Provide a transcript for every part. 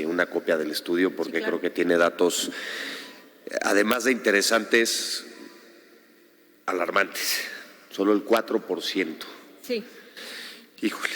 una copia del estudio porque Sí, claro. creo que tiene datos, además de interesantes, alarmantes. Solo el 4%. Sí. Híjole,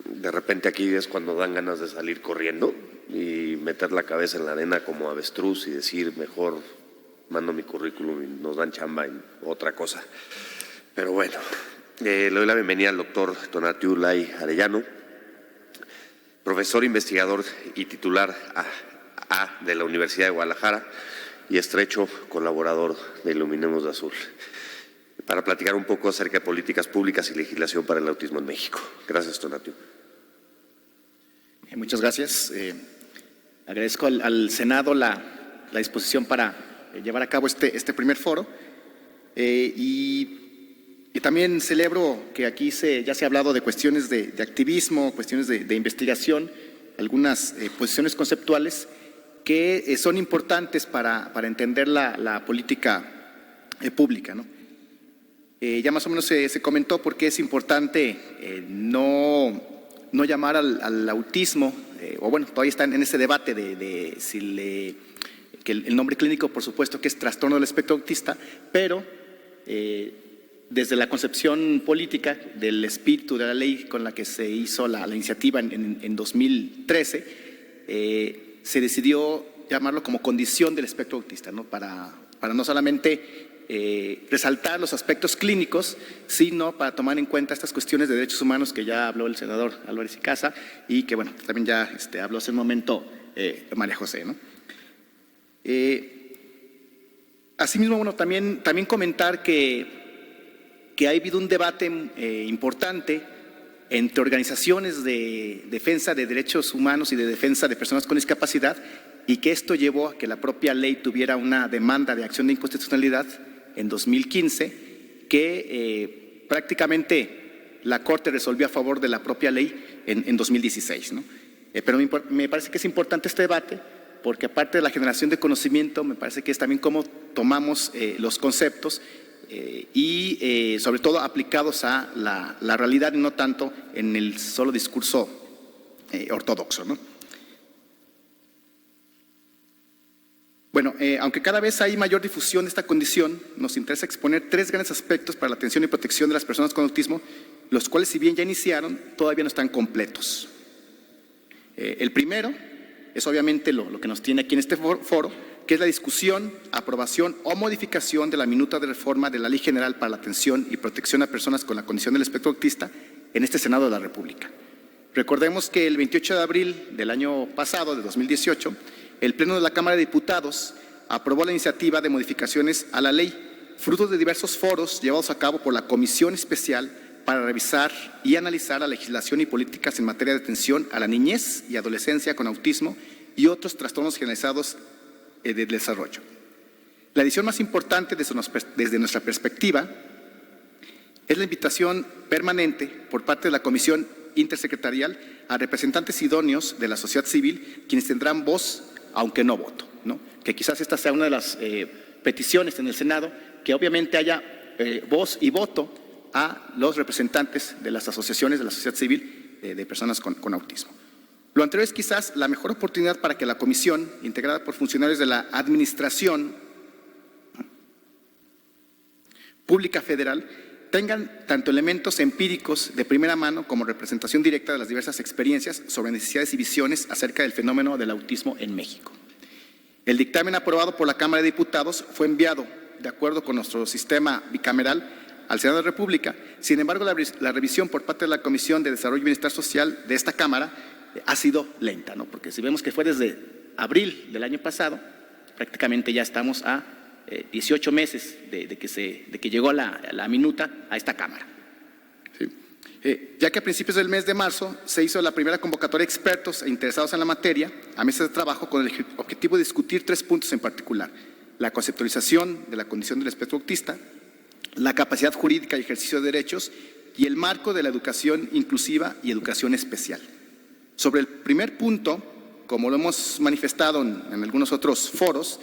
de repente aquí es cuando dan ganas de salir corriendo y meter la cabeza en la arena como avestruz y decir, mejor mando mi currículum y nos dan chamba en otra cosa. Pero bueno, le doy la bienvenida al doctor Tonatiuh Lai Arellano, profesor investigador y titular de la Universidad de Guadalajara y estrecho colaborador de Iluminemos de Azul, para platicar un poco acerca de políticas públicas y legislación para el autismo en México. Gracias, Tonatiuh. Muchas gracias. Agradezco al Senado la disposición para llevar a cabo este primer foro y también celebro que aquí ya se ha hablado de cuestiones de activismo, cuestiones de investigación, algunas posiciones conceptuales que son importantes para entender la política pública, ¿no? Ya más o menos se comentó por qué es importante no llamar al autismo, o bueno, todavía está en ese debate de si que el nombre clínico, por supuesto, que es trastorno del espectro autista, pero desde la concepción política del espíritu de la ley con la que se hizo la iniciativa en 2013, se decidió llamarlo como condición del espectro autista, ¿no? Para no solamente resaltar los aspectos clínicos, sino para tomar en cuenta estas cuestiones de derechos humanos que ya habló el senador Álvarez y Casa y que, bueno, también ya habló hace un momento María José, ¿no? Asimismo, bueno, también comentar que ha habido un debate importante entre organizaciones de defensa de derechos humanos y de defensa de personas con discapacidad, y que esto llevó a que la propia ley tuviera una demanda de acción de inconstitucionalidad en 2015, que prácticamente la Corte resolvió a favor de la propia ley en 2016, ¿no? Pero me parece que es importante este debate porque, aparte de la generación de conocimiento, me parece que es también cómo tomamos los conceptos y sobre todo aplicados a la realidad y no tanto en el solo discurso ortodoxo, ¿no? Bueno, aunque cada vez hay mayor difusión de esta condición, nos interesa exponer tres grandes aspectos para la atención y protección de las personas con autismo, los cuales, si bien ya iniciaron, todavía no están completos. El primero es obviamente lo que nos tiene aquí en este foro, que es la discusión, aprobación o modificación de la minuta de reforma de la Ley General para la Atención y Protección a Personas con la Condición del Espectro Autista en este Senado de la República. Recordemos que el 28 de abril del año pasado, de 2018, el Pleno de la Cámara de Diputados aprobó la iniciativa de modificaciones a la ley, fruto de diversos foros llevados a cabo por la Comisión Especial para revisar y analizar la legislación y políticas en materia de atención a la niñez y adolescencia con autismo y otros trastornos generalizados del desarrollo. La edición más importante desde nuestra perspectiva es la invitación permanente por parte de la Comisión Intersecretarial a representantes idóneos de la sociedad civil, quienes tendrán voz, aunque no voto, ¿no? Que quizás esta sea una de las peticiones en el Senado, que obviamente haya voz y voto a los representantes de las asociaciones de la sociedad civil de personas con autismo. Lo anterior es quizás la mejor oportunidad para que la comisión, integrada por funcionarios de la Administración Pública Federal, tengan tanto elementos empíricos de primera mano como representación directa de las diversas experiencias sobre necesidades y visiones acerca del fenómeno del autismo en México. El dictamen aprobado por la Cámara de Diputados fue enviado, de acuerdo con nuestro sistema bicameral, al Senado de la República. Sin embargo, la revisión por parte de la Comisión de Desarrollo y Bienestar Social de esta Cámara ha sido lenta, ¿no? Porque si vemos que fue desde abril del año pasado, prácticamente ya estamos a 18 meses de que llegó la minuta a esta Cámara. Sí. Ya que a principios del mes de marzo se hizo la primera convocatoria de expertos e interesados en la materia a mesas de trabajo con el objetivo de discutir tres puntos en particular: la conceptualización de la condición del espectro autista, la capacidad jurídica y ejercicio de derechos y el marco de la educación inclusiva y educación especial. Sobre el primer punto, como lo hemos manifestado en algunos otros foros,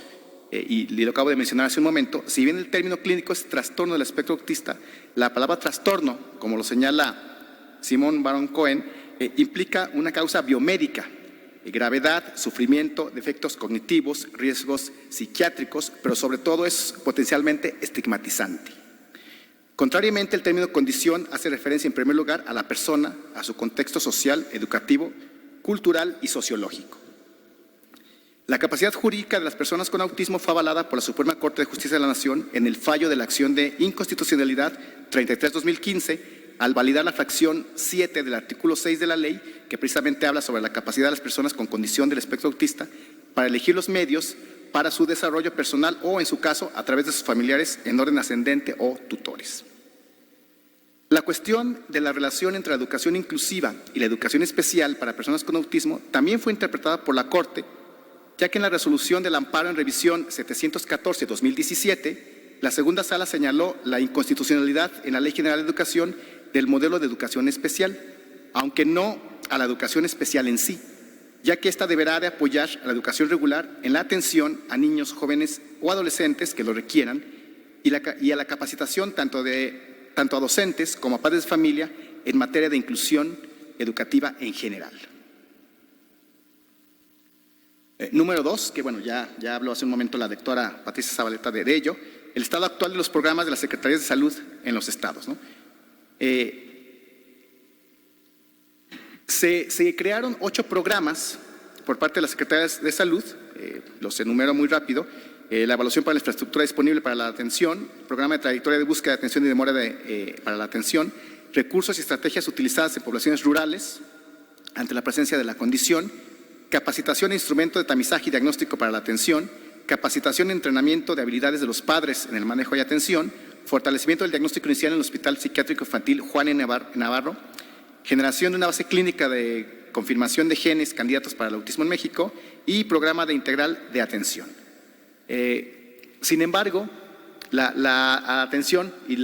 y lo acabo de mencionar hace un momento, si bien el término clínico es trastorno del espectro autista, la palabra trastorno, como lo señala Simón Baron Cohen, implica una causa biomédica gravedad, sufrimiento, defectos cognitivos, riesgos psiquiátricos, pero sobre todo es potencialmente estigmatizante. Contrariamente, el término condición hace referencia en primer lugar a la persona, a su contexto social, educativo, cultural y sociológico. La capacidad jurídica de las personas con autismo fue avalada por la Suprema Corte de Justicia de la Nación en el fallo de la acción de inconstitucionalidad 33-2015 al validar la fracción 7 del artículo 6 de la ley, que precisamente habla sobre la capacidad de las personas con condición del espectro autista para elegir los medios para su desarrollo personal o, en su caso, a través de sus familiares en orden ascendente o tutores. La cuestión de la relación entre la educación inclusiva y la educación especial para personas con autismo también fue interpretada por la Corte, ya que en la resolución del amparo en revisión 714-2017, la segunda sala señaló la inconstitucionalidad en la Ley General de Educación del modelo de educación especial, aunque no a la educación especial en sí, ya que ésta deberá de apoyar a la educación regular en la atención a niños, jóvenes o adolescentes que lo requieran y a la capacitación tanto a docentes como a padres de familia en materia de inclusión educativa en general. Número 2, que bueno, ya habló hace un momento la doctora Patricia Zabaleta de ello, el estado actual de los programas de las Secretarías de Salud en los estados, ¿no? Se crearon 8 programas por parte de las Secretarías de Salud, los enumero muy rápido: la evaluación para la infraestructura disponible para la atención, programa de trayectoria de búsqueda de atención y demora para la atención, recursos y estrategias utilizadas en poblaciones rurales ante la presencia de la condición, capacitación e instrumento de tamizaje y diagnóstico para la atención, capacitación y entrenamiento de habilidades de los padres en el manejo y atención, fortalecimiento del diagnóstico inicial en el Hospital Psiquiátrico Infantil Juan N. Navarro, generación de una base clínica de confirmación de genes candidatos para el autismo en México y programa de integral de atención. Sin embargo, la atención y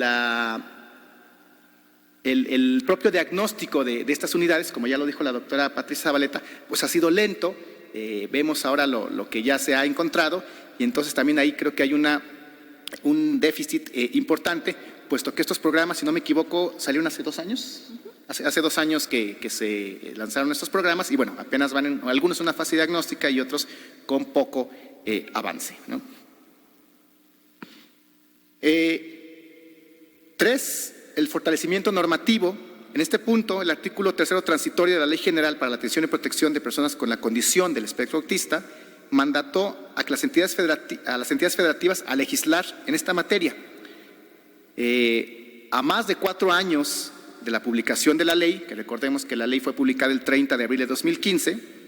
el propio diagnóstico de estas unidades, como ya lo dijo la doctora Patricia Zabaleta, pues ha sido lento. Vemos ahora lo que ya se ha encontrado y entonces también ahí creo que hay un déficit importante, puesto que estos programas, si no me equivoco, salieron hace 2 años. Hace 2 años que se lanzaron estos programas y bueno, apenas van algunos en una fase diagnóstica y otros con poco avance, ¿no? 3. El fortalecimiento normativo. En este punto, el artículo 3 transitorio de la Ley General para la Atención y Protección de Personas con la Condición del Espectro Autista mandató a las entidades federativas a legislar en esta materia. A más de 4 años de la publicación de la ley, que recordemos que la ley fue publicada el 30 de abril de 2015,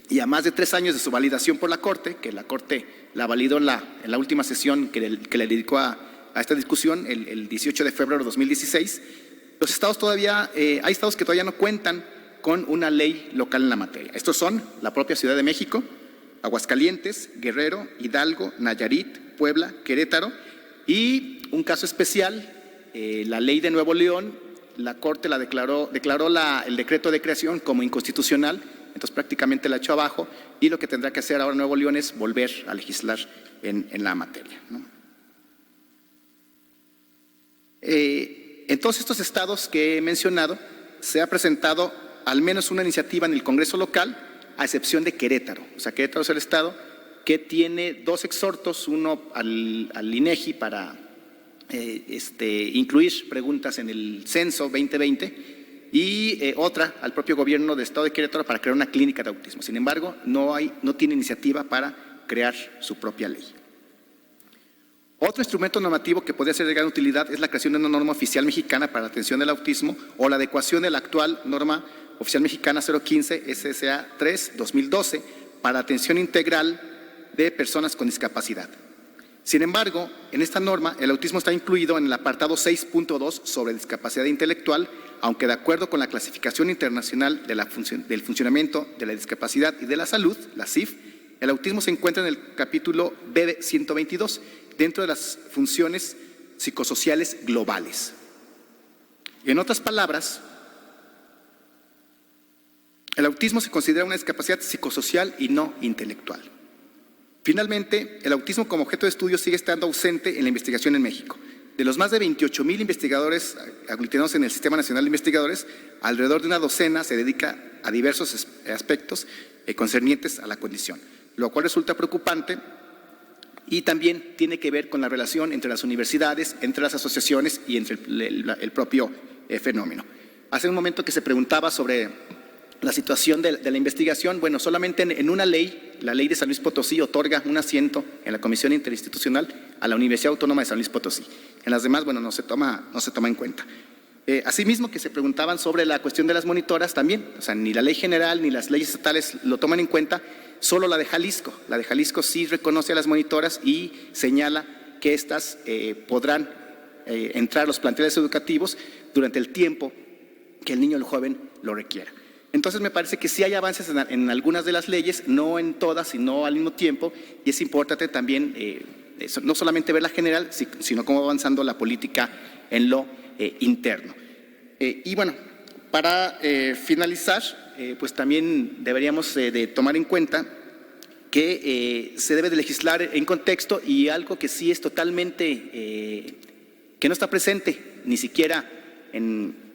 y a más de 3 años de su validación por la Corte, que la Corte la validó en la última sesión que le dedicó a esta discusión, el 18 de febrero de 2016, los estados hay estados que todavía no cuentan con una ley local en la materia. Estos son la propia Ciudad de México, Aguascalientes, Guerrero, Hidalgo, Nayarit, Puebla, Querétaro y un caso especial, la ley de Nuevo León. La Corte declaró el decreto de creación como inconstitucional, entonces prácticamente la echó abajo y lo que tendrá que hacer ahora Nuevo León es volver a legislar en la materia, ¿no? En todos estos estados que he mencionado se ha presentado al menos una iniciativa en el Congreso local, a excepción de Querétaro. O sea, Querétaro es el estado que tiene 2 exhortos, uno al INEGI para incluir preguntas en el censo 2020 y otra al propio gobierno del estado de Querétaro para crear una clínica de autismo. Sin embargo, no tiene iniciativa para crear su propia ley. Otro instrumento normativo que podría ser de gran utilidad es la creación de una norma oficial mexicana para la atención del autismo o la adecuación de la actual norma oficial mexicana 015 SSA 3-2012 para atención integral de personas con discapacidad. Sin embargo, en esta norma el autismo está incluido en el apartado 6.2 sobre discapacidad intelectual, aunque de acuerdo con la clasificación internacional del funcionamiento de la discapacidad y de la salud, la CIF, el autismo se encuentra en el capítulo B 122, dentro de las funciones psicosociales globales. En otras palabras, el autismo se considera una discapacidad psicosocial y no intelectual. Finalmente, el autismo como objeto de estudio sigue estando ausente en la investigación en México. De los más de 28,000 investigadores aglutinados en el Sistema Nacional de Investigadores, alrededor de una docena se dedica a diversos aspectos concernientes a la condición, lo cual resulta preocupante y también tiene que ver con la relación entre las universidades, entre las asociaciones y entre el propio fenómeno. Hace un momento que se preguntaba sobre la situación de la investigación. Bueno, solamente en una ley, la ley de San Luis Potosí, otorga un asiento en la Comisión Interinstitucional a la Universidad Autónoma de San Luis Potosí. En las demás, bueno, no se toma en cuenta. Asimismo, que se preguntaban sobre la cuestión de las monitoras también, o sea, ni la ley general ni las leyes estatales lo toman en cuenta, solo la de Jalisco. La de Jalisco sí reconoce a las monitoras y señala que éstas podrán entrar a los planteles educativos durante el tiempo que el niño o el joven lo requiera. Entonces me parece que sí hay avances en algunas de las leyes, no en todas, sino al mismo tiempo, y es importante también no solamente ver la general, sino cómo va avanzando la política en lo interno. Y bueno, para finalizar, pues también deberíamos de tomar en cuenta que se debe de legislar en contexto, y algo que sí es totalmente, que no está presente ni siquiera en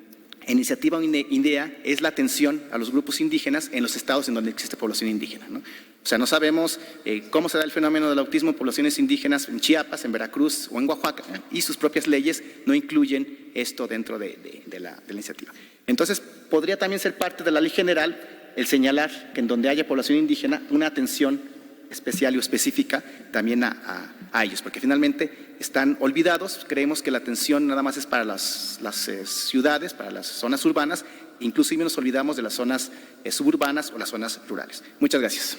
iniciativa o INDEA, es la atención a los grupos indígenas en los estados en donde existe población indígena, ¿no? O sea, no sabemos cómo se da el fenómeno del autismo en poblaciones indígenas en Chiapas, en Veracruz o en Oaxaca, y sus propias leyes no incluyen esto dentro de la iniciativa. Entonces, podría también ser parte de la ley general el señalar que en donde haya población indígena, una atención especial o específica también a ellos, porque finalmente están olvidados. Creemos que la atención nada más es para las ciudades, para las zonas urbanas, inclusive nos olvidamos de las zonas suburbanas o las zonas rurales. Muchas gracias.